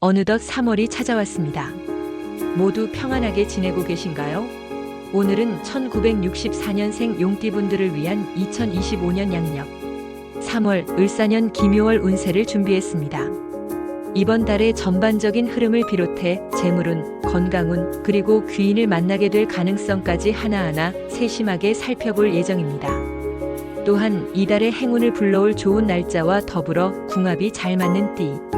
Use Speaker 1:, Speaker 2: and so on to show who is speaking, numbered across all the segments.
Speaker 1: 어느덧 3월이 찾아왔습니다. 모두 평안하게 지내고 계신가요? 오늘은 1964년생 용띠분들을 위한 2025년 양력 3월 을사년 김요월 운세를 준비했습니다. 이번 달의 전반적인 흐름을 비롯해 재물운, 건강운, 그리고 귀인을 만나게 될 가능성까지 하나하나 세심하게 살펴볼 예정입니다. 또한 이달의 행운을 불러올 좋은 날짜와 더불어 궁합이 잘 맞는 띠,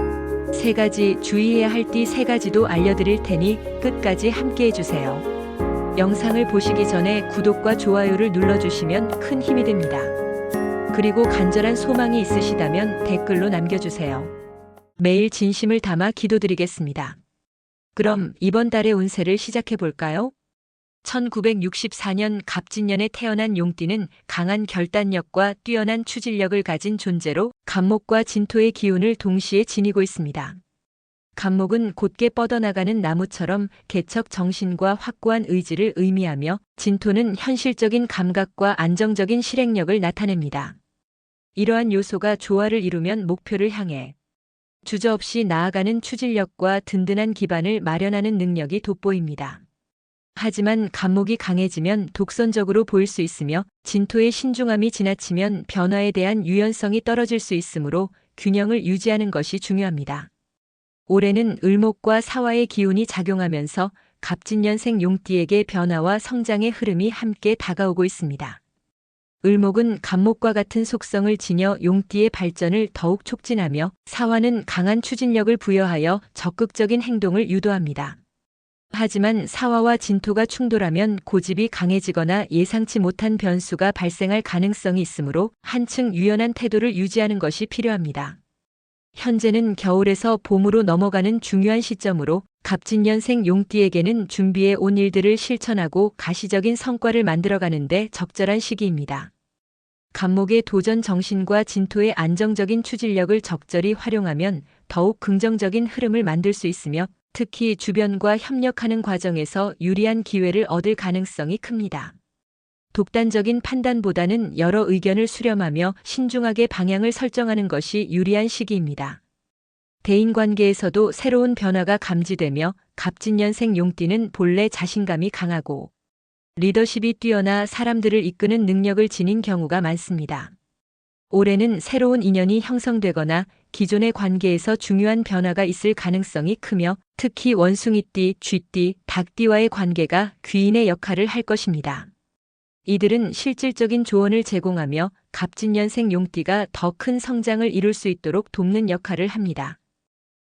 Speaker 1: 3가지 주의해야 할 띠 3가지도 알려드릴 테니 끝까지 함께 해주세요. 영상을 보시기 전에 구독과 좋아요를 눌러주시면 큰 힘이 됩니다. 그리고 간절한 소망이 있으시다면 댓글로 남겨주세요. 매일 진심을 담아 기도드리겠습니다. 그럼 이번 달의 운세를 시작해 볼까요? 1964년 갑진년에 태어난 용띠는 강한 결단력과 뛰어난 추진력을 가진 존재로 갑목과 진토의 기운을 동시에 지니고 있습니다. 갑목은 곧게 뻗어나가는 나무처럼 개척 정신과 확고한 의지를 의미하며 진토는 현실적인 감각과 안정적인 실행력을 나타냅니다. 이러한 요소가 조화를 이루면 목표를 향해 주저없이 나아가는 추진력과 든든한 기반을 마련하는 능력이 돋보입니다. 하지만 갑목이 강해지면 독선적으로 보일 수 있으며 진토의 신중함이 지나치면 변화에 대한 유연성이 떨어질 수 있으므로 균형을 유지하는 것이 중요합니다. 올해는 을목과 사화의 기운이 작용하면서 갑진년생 용띠에게 변화와 성장의 흐름이 함께 다가오고 있습니다. 을목은 갑목과 같은 속성을 지녀 용띠의 발전을 더욱 촉진하며 사화는 강한 추진력을 부여하여 적극적인 행동을 유도합니다. 하지만 사화와 진토가 충돌하면 고집이 강해지거나 예상치 못한 변수가 발생할 가능성이 있으므로 한층 유연한 태도를 유지하는 것이 필요합니다. 현재는 겨울에서 봄으로 넘어가는 중요한 시점으로 갑진년생 용띠에게는 준비해 온 일들을 실천하고 가시적인 성과를 만들어가는데 적절한 시기입니다. 갑목의 도전 정신과 진토의 안정적인 추진력을 적절히 활용하면 더욱 긍정적인 흐름을 만들 수 있으며 특히 주변과 협력하는 과정에서 유리한 기회를 얻을 가능성이 큽니다. 독단적인 판단보다는 여러 의견을 수렴하며 신중하게 방향을 설정하는 것이 유리한 시기입니다. 대인관계에서도 새로운 변화가 감지되며 갑진년생 용띠는 본래 자신감이 강하고 리더십이 뛰어나 사람들을 이끄는 능력을 지닌 경우가 많습니다. 올해는 새로운 인연이 형성되거나 기존의 관계에서 중요한 변화가 있을 가능성이 크며 특히 원숭이띠, 쥐띠, 닭띠와의 관계가 귀인의 역할을 할 것입니다. 이들은 실질적인 조언을 제공하며 갑진년생 용띠가 더 큰 성장을 이룰 수 있도록 돕는 역할을 합니다.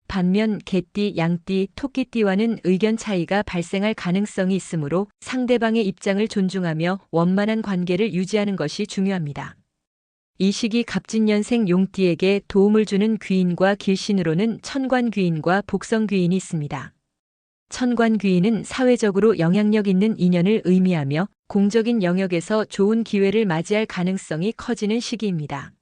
Speaker 1: 반면 개띠, 양띠, 토끼띠와는 의견 차이가 발생할 가능성이 있으므로 상대방의 입장을 존중하며 원만한 관계를 유지하는 것이 중요합니다. 이 시기 갑진년생 용띠에게 도움을 주는 귀인과 길신으로는 천관귀인과 복성귀인이 있습니다. 천관귀인은 사회적으로 영향력 있는 인연을 의미하며 공적인 영역에서 좋은 기회를 맞이할 가능성이 커지는 시기입니다.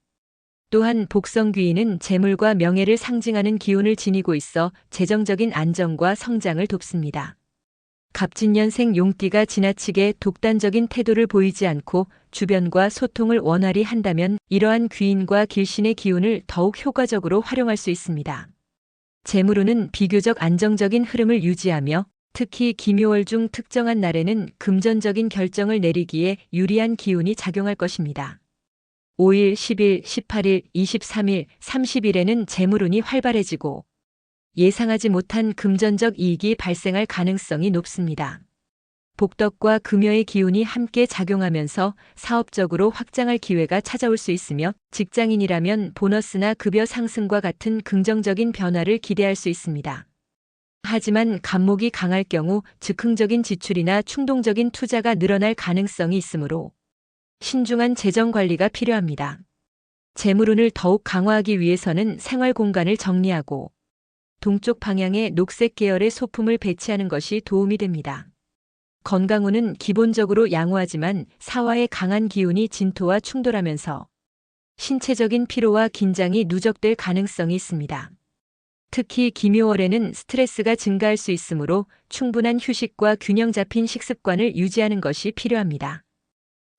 Speaker 1: 또한 복성귀인은 재물과 명예를 상징하는 기운을 지니고 있어 재정적인 안정과 성장을 돕습니다. 갑진년생 용띠가 지나치게 독단적인 태도를 보이지 않고 주변과 소통을 원활히 한다면 이러한 귀인과 길신의 기운을 더욱 효과적으로 활용할 수 있습니다. 재물운은 비교적 안정적인 흐름을 유지하며 특히 김요월 중 특정한 날에는 금전적인 결정을 내리기에 유리한 기운이 작용할 것입니다. 5일, 10일, 18일, 23일, 30일에는 재물운이 활발해지고 예상하지 못한 금전적 이익이 발생할 가능성이 높습니다. 복덕과 금요의 기운이 함께 작용하면서 사업적으로 확장할 기회가 찾아올 수 있으며 직장인이라면 보너스나 급여 상승과 같은 긍정적인 변화를 기대할 수 있습니다. 하지만 갑목이 강할 경우 즉흥적인 지출이나 충동적인 투자가 늘어날 가능성이 있으므로 신중한 재정 관리가 필요합니다. 재물운을 더욱 강화하기 위해서는 생활 공간을 정리하고 동쪽 방향에 녹색 계열의 소품을 배치하는 것이 도움이 됩니다. 건강운은 기본적으로 양호하지만 사화의 강한 기운이 진토와 충돌하면서 신체적인 피로와 긴장이 누적될 가능성이 있습니다. 특히 김요월에는 스트레스가 증가할 수 있으므로 충분한 휴식과 균형 잡힌 식습관을 유지하는 것이 필요합니다.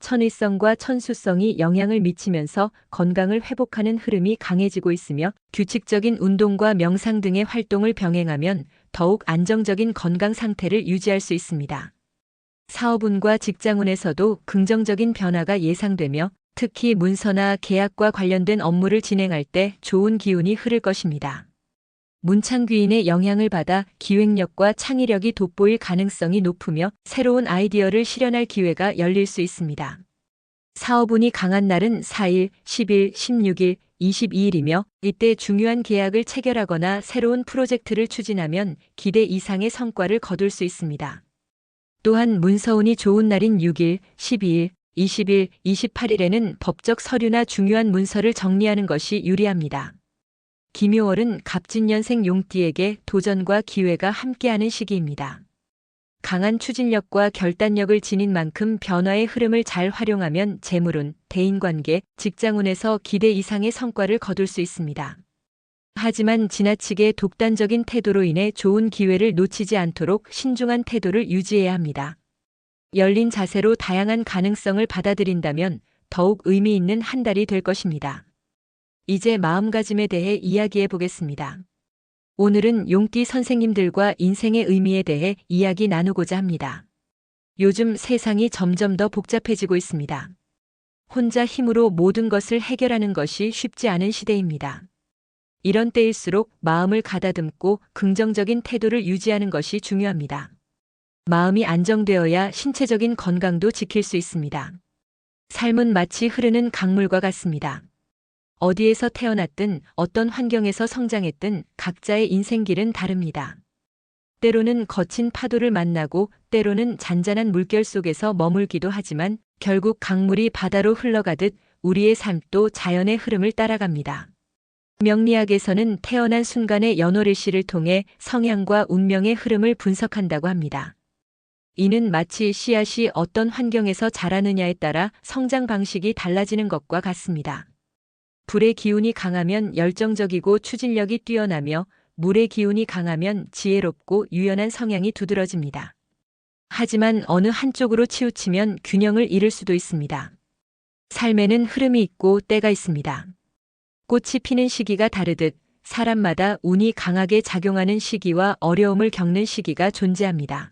Speaker 1: 천의성과 천수성이 영향을 미치면서 건강을 회복하는 흐름이 강해지고 있으며 규칙적인 운동과 명상 등의 활동을 병행하면 더욱 안정적인 건강 상태를 유지할 수 있습니다. 사업운과 직장운에서도 긍정적인 변화가 예상되며 특히 문서나 계약과 관련된 업무를 진행할 때 좋은 기운이 흐를 것입니다. 문창귀인의 영향을 받아 기획력과 창의력이 돋보일 가능성이 높으며 새로운 아이디어를 실현할 기회가 열릴 수 있습니다. 사업운이 강한 날은 4일, 10일, 16일, 22일이며 이때 중요한 계약을 체결하거나 새로운 프로젝트를 추진하면 기대 이상의 성과를 거둘 수 있습니다. 또한 문서운이 좋은 날인 6일, 12일, 20일, 28일에는 법적 서류나 중요한 문서를 정리하는 것이 유리합니다. 김요월은 갑진년생 용띠에게 도전과 기회가 함께하는 시기입니다. 강한 추진력과 결단력을 지닌 만큼 변화의 흐름을 잘 활용하면 재물운, 대인관계, 직장운에서 기대 이상의 성과를 거둘 수 있습니다. 하지만 지나치게 독단적인 태도로 인해 좋은 기회를 놓치지 않도록 신중한 태도를 유지해야 합니다. 열린 자세로 다양한 가능성을 받아들인다면 더욱 의미 있는 한 달이 될 것입니다. 이제 마음가짐에 대해 이야기해 보겠습니다. 오늘은 용띠 선생님들과 인생의 의미에 대해 이야기 나누고자 합니다. 요즘 세상이 점점 더 복잡해지고 있습니다. 혼자 힘으로 모든 것을 해결하는 것이 쉽지 않은 시대입니다. 이런 때일수록 마음을 가다듬고 긍정적인 태도를 유지하는 것이 중요합니다. 마음이 안정되어야 신체적인 건강도 지킬 수 있습니다. 삶은 마치 흐르는 강물과 같습니다. 어디에서 태어났든 어떤 환경에서 성장했든 각자의 인생길은 다릅니다. 때로는 거친 파도를 만나고 때로는 잔잔한 물결 속에서 머물기도 하지만 결국 강물이 바다로 흘러가듯 우리의 삶도 자연의 흐름을 따라갑니다. 명리학에서는 태어난 순간의 연월일시를 통해 성향과 운명의 흐름을 분석한다고 합니다. 이는 마치 씨앗이 어떤 환경에서 자라느냐에 따라 성장 방식이 달라지는 것과 같습니다. 불의 기운이 강하면 열정적이고 추진력이 뛰어나며 물의 기운이 강하면 지혜롭고 유연한 성향이 두드러집니다. 하지만 어느 한쪽으로 치우치면 균형을 잃을 수도 있습니다. 삶에는 흐름이 있고 때가 있습니다. 꽃이 피는 시기가 다르듯 사람마다 운이 강하게 작용하는 시기와 어려움을 겪는 시기가 존재합니다.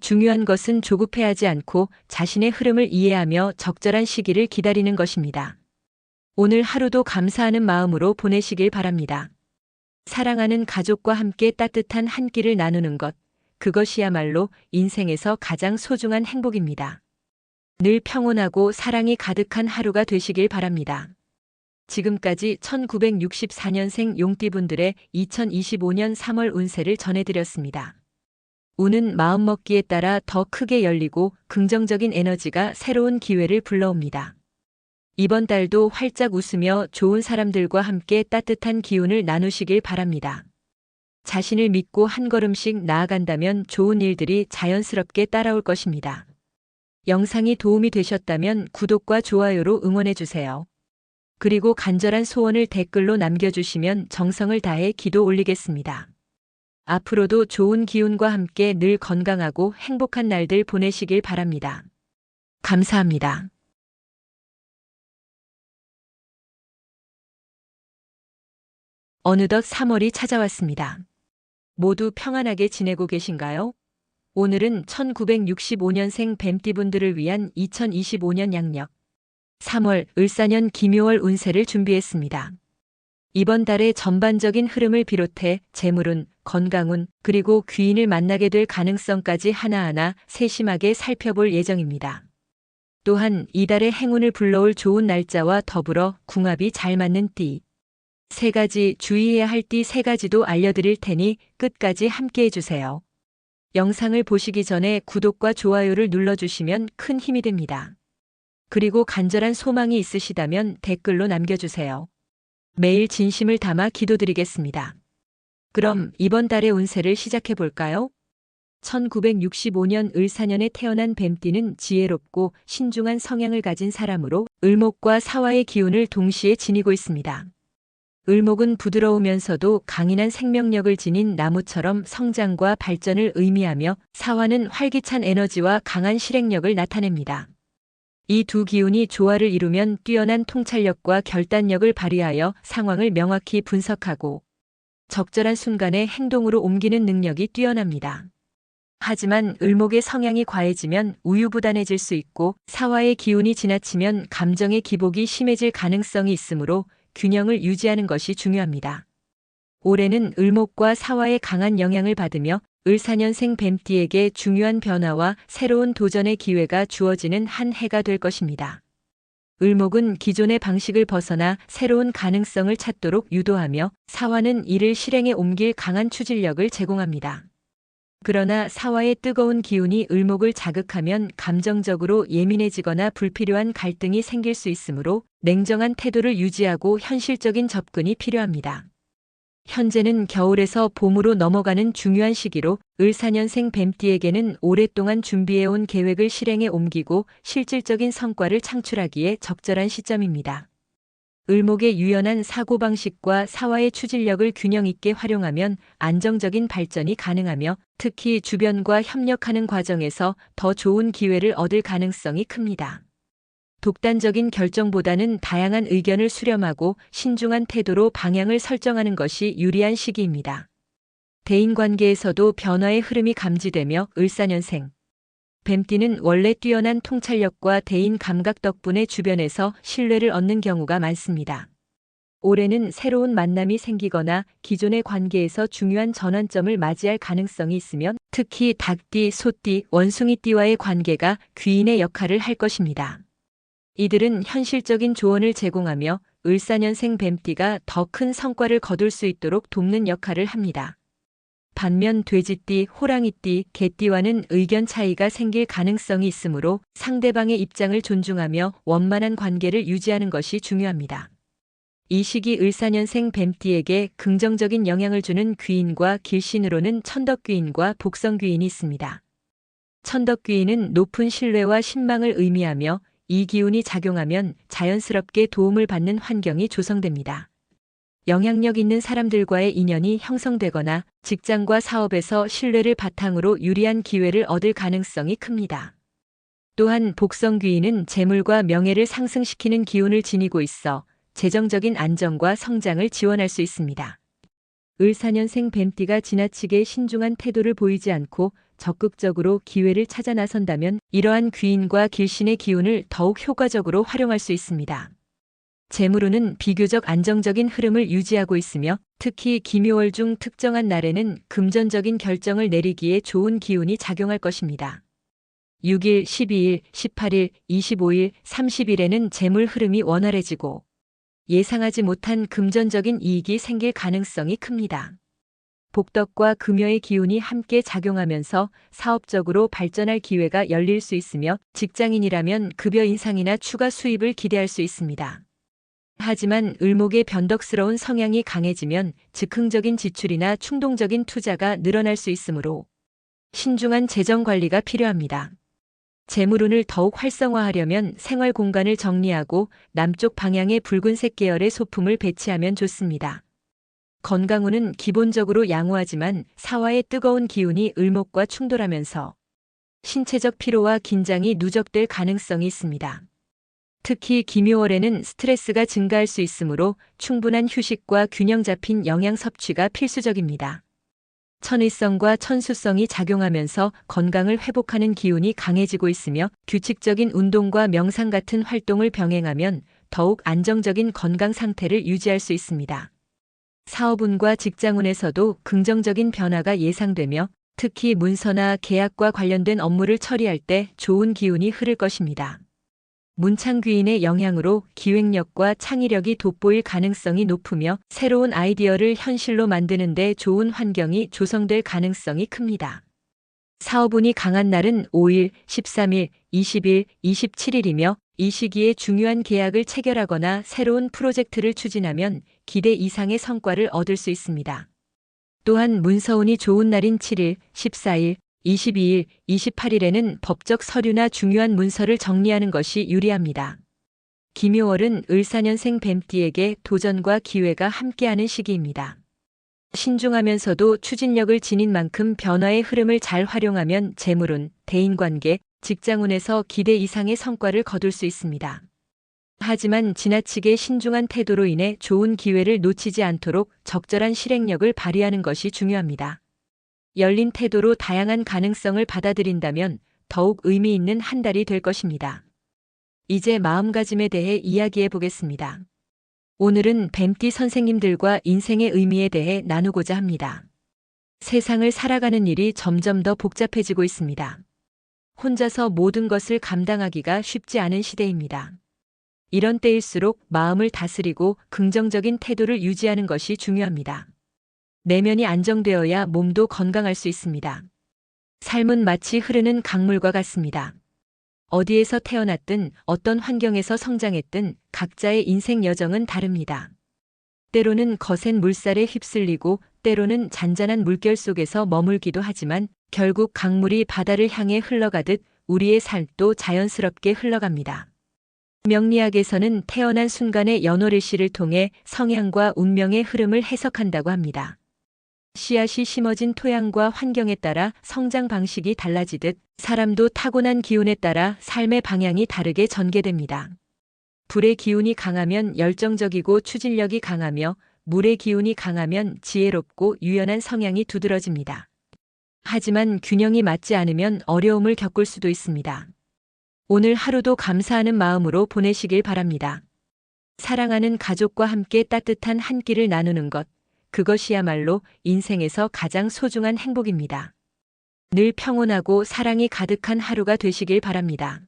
Speaker 1: 중요한 것은 조급해하지 않고 자신의 흐름을 이해하며 적절한 시기를 기다리는 것입니다. 오늘 하루도 감사하는 마음으로 보내시길 바랍니다. 사랑하는 가족과 함께 따뜻한 한 끼를 나누는 것, 그것이야말로 인생에서 가장 소중한 행복입니다. 늘 평온하고 사랑이 가득한 하루가 되시길 바랍니다. 지금까지 1964년생 용띠분들의 2025년 3월 운세를 전해드렸습니다. 운은 마음먹기에 따라 더 크게 열리고 긍정적인 에너지가 새로운 기회를 불러옵니다. 이번 달도 활짝 웃으며 좋은 사람들과 함께 따뜻한 기운을 나누시길 바랍니다. 자신을 믿고 한 걸음씩 나아간다면 좋은 일들이 자연스럽게 따라올 것입니다. 영상이 도움이 되셨다면 구독과 좋아요로 응원해주세요. 그리고 간절한 소원을 댓글로 남겨주시면 정성을 다해 기도 올리겠습니다. 앞으로도 좋은 기운과 함께 늘 건강하고 행복한 날들 보내시길 바랍니다. 감사합니다. 어느덧 3월이 찾아왔습니다. 모두 평안하게 지내고 계신가요? 오늘은 1965년생 뱀띠분들을 위한 2025년 양력 3월 을사년 김요월 운세를 준비했습니다. 이번 달의 전반적인 흐름을 비롯해 재물운, 건강운, 그리고 귀인을 만나게 될 가능성까지 하나하나 세심하게 살펴볼 예정입니다. 또한 이달의 행운을 불러올 좋은 날짜와 더불어 궁합이 잘 맞는 띠, 3가지 주의해야 할 띠 3가지도 알려드릴 테니 끝까지 함께 해주세요. 영상을 보시기 전에 구독과 좋아요를 눌러주시면 큰 힘이 됩니다. 그리고 간절한 소망이 있으시다면 댓글로 남겨주세요. 매일 진심을 담아 기도드리겠습니다. 그럼 이번 달의 운세를 시작해 볼까요? 1965년 을사년에 태어난 뱀띠는 지혜롭고 신중한 성향을 가진 사람으로 을목과 사화의 기운을 동시에 지니고 있습니다. 을목은 부드러우면서도 강인한 생명력을 지닌 나무처럼 성장과 발전을 의미하며 사화는 활기찬 에너지와 강한 실행력을 나타냅니다. 이 두 기운이 조화를 이루면 뛰어난 통찰력과 결단력을 발휘하여 상황을 명확히 분석하고 적절한 순간에 행동으로 옮기는 능력이 뛰어납니다. 하지만 을목의 성향이 과해지면 우유부단해질 수 있고 사화의 기운이 지나치면 감정의 기복이 심해질 가능성이 있으므로 균형을 유지하는 것이 중요합니다. 올해는 을목과 사화의 강한 영향을 받으며 을사년생 뱀띠에게 중요한 변화와 새로운 도전의 기회가 주어지는 한 해가 될 것입니다. 을목은 기존의 방식을 벗어나 새로운 가능성을 찾도록 유도하며 사화는 이를 실행에 옮길 강한 추진력을 제공합니다. 그러나 사화의 뜨거운 기운이 을목을 자극하면 감정적으로 예민해지거나 불필요한 갈등이 생길 수 있으므로 냉정한 태도를 유지하고 현실적인 접근이 필요합니다. 현재는 겨울에서 봄으로 넘어가는 중요한 시기로 을사년생 뱀띠에게는 오랫동안 준비해온 계획을 실행에 옮기고 실질적인 성과를 창출하기에 적절한 시점입니다. 을목의 유연한 사고방식과 사화의 추진력을 균형 있게 활용하면 안정적인 발전이 가능하며 특히 주변과 협력하는 과정에서 더 좋은 기회를 얻을 가능성이 큽니다. 독단적인 결정보다는 다양한 의견을 수렴하고 신중한 태도로 방향을 설정하는 것이 유리한 시기입니다. 대인관계에서도 변화의 흐름이 감지되며 을사년생 뱀띠는 원래 뛰어난 통찰력과 대인 감각 덕분에 주변에서 신뢰를 얻는 경우가 많습니다. 올해는 새로운 만남이 생기거나 기존의 관계에서 중요한 전환점을 맞이할 가능성이 있으면 특히 닭띠, 소띠, 원숭이띠와의 관계가 귀인의 역할을 할 것입니다. 이들은 현실적인 조언을 제공하며 을사년생 뱀띠가 더 큰 성과를 거둘 수 있도록 돕는 역할을 합니다. 반면 돼지띠, 호랑이띠, 개띠와는 의견 차이가 생길 가능성이 있으므로 상대방의 입장을 존중하며 원만한 관계를 유지하는 것이 중요합니다. 이 시기 을사년생 뱀띠에게 긍정적인 영향을 주는 귀인과 길신으로는 천덕귀인과 복성귀인이 있습니다. 천덕귀인은 높은 신뢰와 신망을 의미하며 이 기운이 작용하면 자연스럽게 도움을 받는 환경이 조성됩니다. 영향력 있는 사람들과의 인연이 형성되거나 직장과 사업에서 신뢰를 바탕으로 유리한 기회를 얻을 가능성이 큽니다. 또한 복성귀인은 재물과 명예를 상승시키는 기운을 지니고 있어 재정적인 안정과 성장을 지원할 수 있습니다. 을사년생 뱀띠가 지나치게 신중한 태도를 보이지 않고 적극적으로 기회를 찾아 나선다면 이러한 귀인과 길신의 기운을 더욱 효과적으로 활용할 수 있습니다. 재물운은 비교적 안정적인 흐름을 유지하고 있으며 특히 기묘월 중 특정한 날에는 금전적인 결정을 내리기에 좋은 기운이 작용할 것입니다. 6일, 12일, 18일, 25일, 30일에는 재물 흐름이 원활해지고 예상하지 못한 금전적인 이익이 생길 가능성이 큽니다. 복덕과 금여의 기운이 함께 작용하면서 사업적으로 발전할 기회가 열릴 수 있으며 직장인이라면 급여 인상이나 추가 수입을 기대할 수 있습니다. 하지만 을목의 변덕스러운 성향이 강해지면 즉흥적인 지출이나 충동적인 투자가 늘어날 수 있으므로 신중한 재정 관리가 필요합니다. 재물운을 더욱 활성화하려면 생활 공간을 정리하고 남쪽 방향의 붉은색 계열의 소품을 배치하면 좋습니다. 건강운은 기본적으로 양호하지만 사화의 뜨거운 기운이 을목과 충돌하면서 신체적 피로와 긴장이 누적될 가능성이 있습니다. 특히 기묘월에는 스트레스가 증가할 수 있으므로 충분한 휴식과 균형 잡힌 영양 섭취가 필수적입니다. 천의성과 천수성이 작용하면서 건강을 회복하는 기운이 강해지고 있으며 규칙적인 운동과 명상 같은 활동을 병행하면 더욱 안정적인 건강 상태를 유지할 수 있습니다. 사업운과 직장운에서도 긍정적인 변화가 예상되며 특히 문서나 계약과 관련된 업무를 처리할 때 좋은 기운이 흐를 것입니다. 문창귀인의 영향으로 기획력과 창의력이 돋보일 가능성이 높으며 새로운 아이디어를 현실로 만드는 데 좋은 환경이 조성될 가능성이 큽니다. 사업운이 강한 날은 5일, 13일, 20일, 27일이며 이 시기에 중요한 계약을 체결하거나 새로운 프로젝트를 추진하면 기대 이상의 성과를 얻을 수 있습니다. 또한 문서운이 좋은 날인 7일, 14일, 22일, 28일에는 법적 서류나 중요한 문서를 정리하는 것이 유리합니다. 기묘월은 을사년생 뱀띠에게 도전과 기회가 함께하는 시기입니다. 신중하면서도 추진력을 지닌 만큼 변화의 흐름을 잘 활용하면 재물운, 대인관계, 직장운에서 기대 이상의 성과를 거둘 수 있습니다. 하지만 지나치게 신중한 태도로 인해 좋은 기회를 놓치지 않도록 적절한 실행력을 발휘하는 것이 중요합니다. 열린 태도로 다양한 가능성을 받아들인다면 더욱 의미 있는 한 달이 될 것입니다. 이제 마음가짐에 대해 이야기해 보겠습니다. 오늘은 뱀띠 선생님들과 인생의 의미에 대해 나누고자 합니다. 세상을 살아가는 일이 점점 더 복잡해지고 있습니다. 혼자서 모든 것을 감당하기가 쉽지 않은 시대입니다. 이런 때일수록 마음을 다스리고 긍정적인 태도를 유지하는 것이 중요합니다. 내면이 안정되어야 몸도 건강할 수 있습니다. 삶은 마치 흐르는 강물과 같습니다. 어디에서 태어났든 어떤 환경에서 성장했든 각자의 인생 여정은 다릅니다. 때로는 거센 물살에 휩쓸리고 때로는 잔잔한 물결 속에서 머물기도 하지만 결국 강물이 바다를 향해 흘러가듯 우리의 삶도 자연스럽게 흘러갑니다. 명리학에서는 태어난 순간의 연월일시를 통해 성향과 운명의 흐름을 해석한다고 합니다. 씨앗이 심어진 토양과 환경에 따라 성장 방식이 달라지듯 사람도 타고난 기운에 따라 삶의 방향이 다르게 전개됩니다. 불의 기운이 강하면 열정적이고 추진력이 강하며 물의 기운이 강하면 지혜롭고 유연한 성향이 두드러집니다. 하지만 균형이 맞지 않으면 어려움을 겪을 수도 있습니다. 오늘 하루도 감사하는 마음으로 보내시길 바랍니다. 사랑하는 가족과 함께 따뜻한 한 끼를 나누는 것, 그것이야말로 인생에서 가장 소중한 행복입니다. 늘 평온하고 사랑이 가득한 하루가 되시길 바랍니다.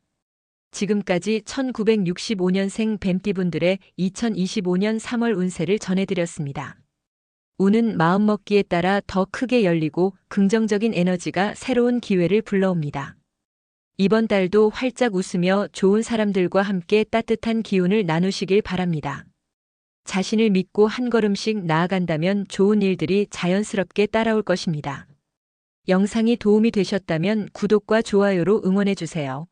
Speaker 1: 지금까지 1965년생 뱀띠분들의 2025년 3월 운세를 전해드렸습니다. 운은 마음먹기에 따라 더 크게 열리고 긍정적인 에너지가 새로운 기회를 불러옵니다. 이번 달도 활짝 웃으며 좋은 사람들과 함께 따뜻한 기운을 나누시길 바랍니다. 자신을 믿고 한 걸음씩 나아간다면 좋은 일들이 자연스럽게 따라올 것입니다. 영상이 도움이 되셨다면 구독과 좋아요로 응원해주세요.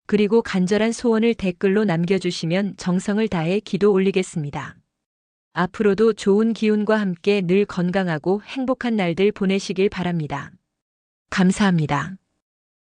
Speaker 1: 그리고 간절한 소원을 댓글로 남겨주시면 정성을 다해 기도 올리겠습니다. 앞으로도 좋은 기운과 함께 늘 건강하고 행복한 날들 보내시길 바랍니다. 감사합니다.